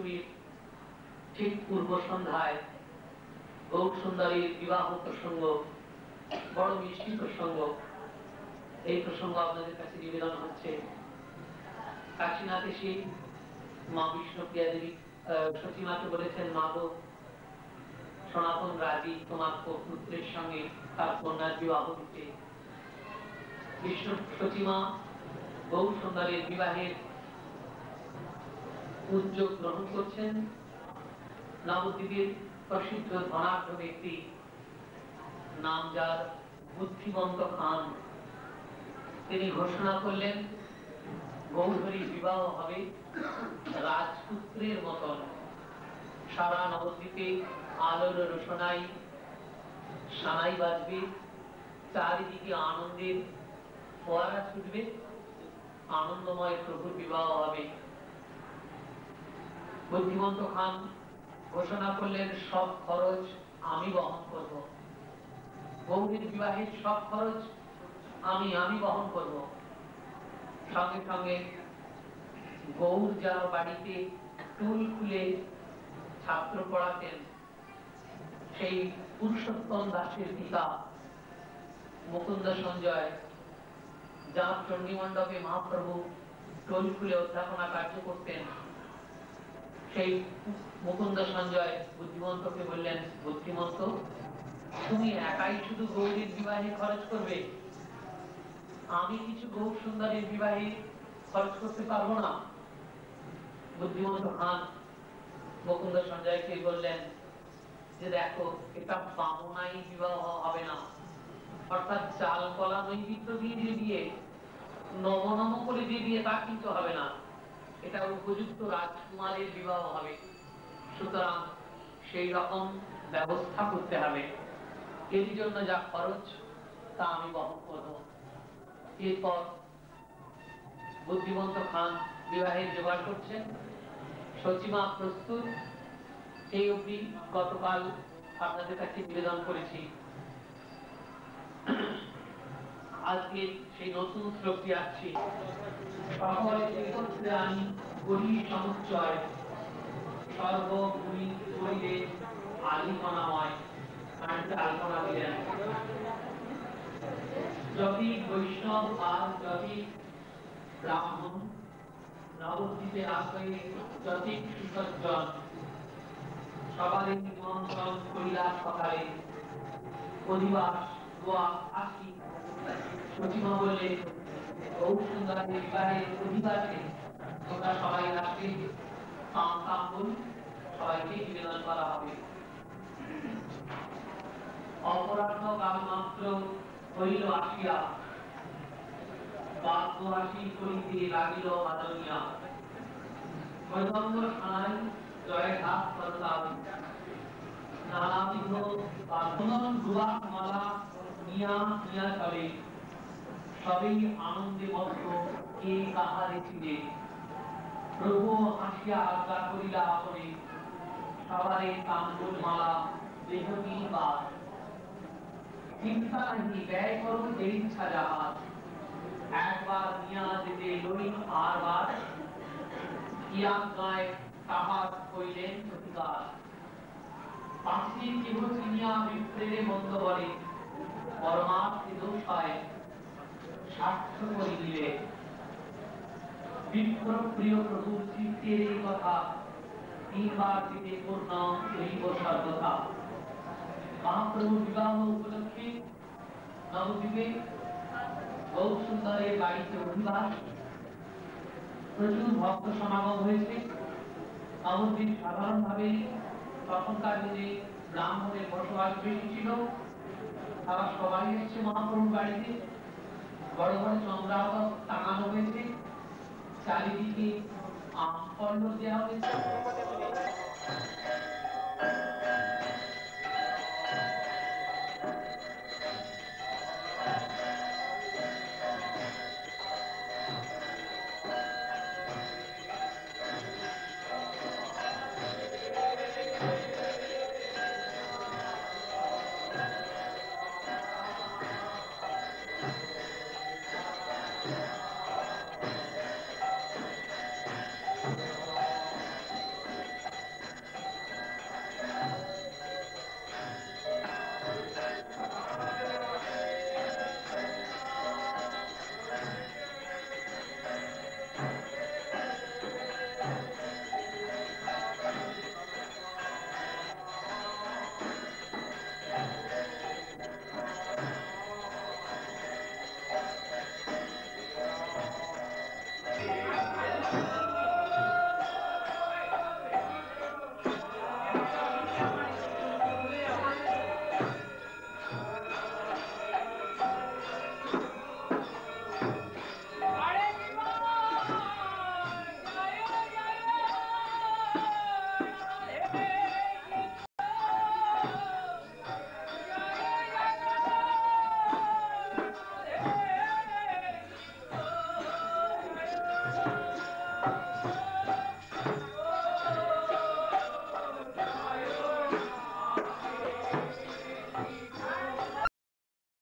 দশমীর ঠিক পূর্ব সন্ধ্যায় গৌর সুন্দরীর বিবাহ প্রসঙ্গ, বড় মিষ্টি প্রসঙ্গ। এই প্রসঙ্গ আপনাদের কাছে নিবেদন হচ্ছে। কাশীনাথ এসে মা বিষ্ণুপ্রিয়া দেবী সতীমাকে বলেছেন, মা গো, সনাতন রাজি তোমার পুত্রের সঙ্গে তার কন্যার বিবাহ দিতে। বিষ্ণু সতীমা গৌর সুন্দরের বিবাহের উদ্যোগ গ্রহণ করছেন। নবদ্বীপের প্রসিদ্ধ ধনাঢ্য ব্যক্তি, নাম যার বুদ্ধিমন্ত খান, তিনি ঘোষণা করলেন গৌরহরির বিবাহ হবে রাজপুত্রের মতন। সারা নবদ্বীপে আলোর রোশনাই, সানাই বাজবে, চারিদিকে আনন্দের ফোয়ারা ছুটবে, আনন্দময় প্রভুর বিবাহ হবে। বুদ্ধিমন্ত খান ঘোষণা করলেন, সব খরচ আমি বহন করব, গৌরীর বিবাহের সব খরচ আমি বহন করব। সঙ্গে সঙ্গে গৌর যার বাড়িতে টুল খুলে ছাত্র পড়াতেন, সেই পুরুষোত্তম দাসের পিতা মুকুন্দ সঞ্জয়, যার চণ্ডী মণ্ডপে মহাপ্রভু টুল খুলে অধ্যাপনা কার্য করতেন, সেই মুকুন্দ সঞ্জয় বুদ্ধিমন্তকে বললেন, বুদ্ধিমন্ত, তুমি একাই শুধু গৌরীর বিবাহে খরচ করবে, আমি কিছু গৌর সুন্দরীর বিবাহে খরচ করতে পারবো না। বুদ্ধিমন্ত খান মুকুন্দ সঞ্জয়কে বললেন যে, দেখো, এটা বামনাই বিবাহ হবে না, অর্থাৎ চাল কলা নৈবেদ্য দিয়ে যে বিয়ে, নম নম করে যে বিয়ে, তা কিন্তু হবে না, এটা উপযুক্ত রাজকুমারের বিবাহ হবে। সুতরাং সেই রকম ব্যবস্থা করতে হবে, এর জন্য যা খরচ তা আমি বহন করব। এরপর বুদ্ধিমন্ত খান বিবাহের জোগাড় করছেন, সচিমা প্রস্তুত। এই অবধি গতকাল আপনাদের কাছে নিবেদন করেছি। আজকে সেই নতুন শ্লোকটি আসছে, সকলে একত্রে আমি করি সমুচ্চয়, সর্বভূমি করিলে আলিপনাময়। আলিপনা দিলেন যতি বৈষ্ণব আর যতি ব্রাহ্মণ, নবদ্বীপে আশ্রয়ে যতি সুসজ্জন, সবারই নিমন্ত্রণ করিলা সকালে, অধিবাস দোয়া আসি। সচিমা বললে, গৌর সুন্দরের বিবাহের অধিবাসে তোমরা সবাই আসবে, তাম্বুল সবাইকে নিবেদন করা হবে। অপরাহ্ন কাল মাত্র হইল আসিয়া, বাদ্যবাসী করিতে লাগিল বাদনিয়া, মৃদঙ্গ সানাই জয় ঘাত করতাম, নানাবিধ বাদন দুয়াক মালা নিয়া নিয়া চলে, সবই আনন্দে মত্ত, কে কাহারে ছিঁড়ে। প্রভু হাসিয়া আজ্ঞা করিলা আপনে, সবারে তাম্বুল মালা দেহটি বাদ, চিন্তা নাহি ব্যয় করো যে ইচ্ছা যাহার, একবার নিয়া যেতে লই আর বার, কি আজ্ঞায় তাহার কইলেন প্রতিকার। পাঁচটি কেহ চিনিয়া বিপ্রেরে মন্দ বলে, পরমার্থে দোষ হয় স্বার্থ করি দিলে। বিপ্র প্রিয় প্রভুর চিত্তের এই কথা, তিনবার দিতে পূর্ণ হইব সর্বথা। মহাপ্রভুর বিবাহ উপলক্ষে নবদ্বীপে গৌর সুন্দরের বাড়িতে অধিবাস, প্রচুর ভক্ত সমাগম হয়েছে। নবদ্বীপ সাধারণভাবে তখনকার দিনে ব্রাহ্মণের বসবাস বেশি ছিল, তারা সবাই এসেছে মহাপ্রভুর বাড়িতে। বড় বড় চন্দ্রাবত টাঙানো হয়েছে, চারিদিকে আম পল্লব দেওয়া হয়েছে।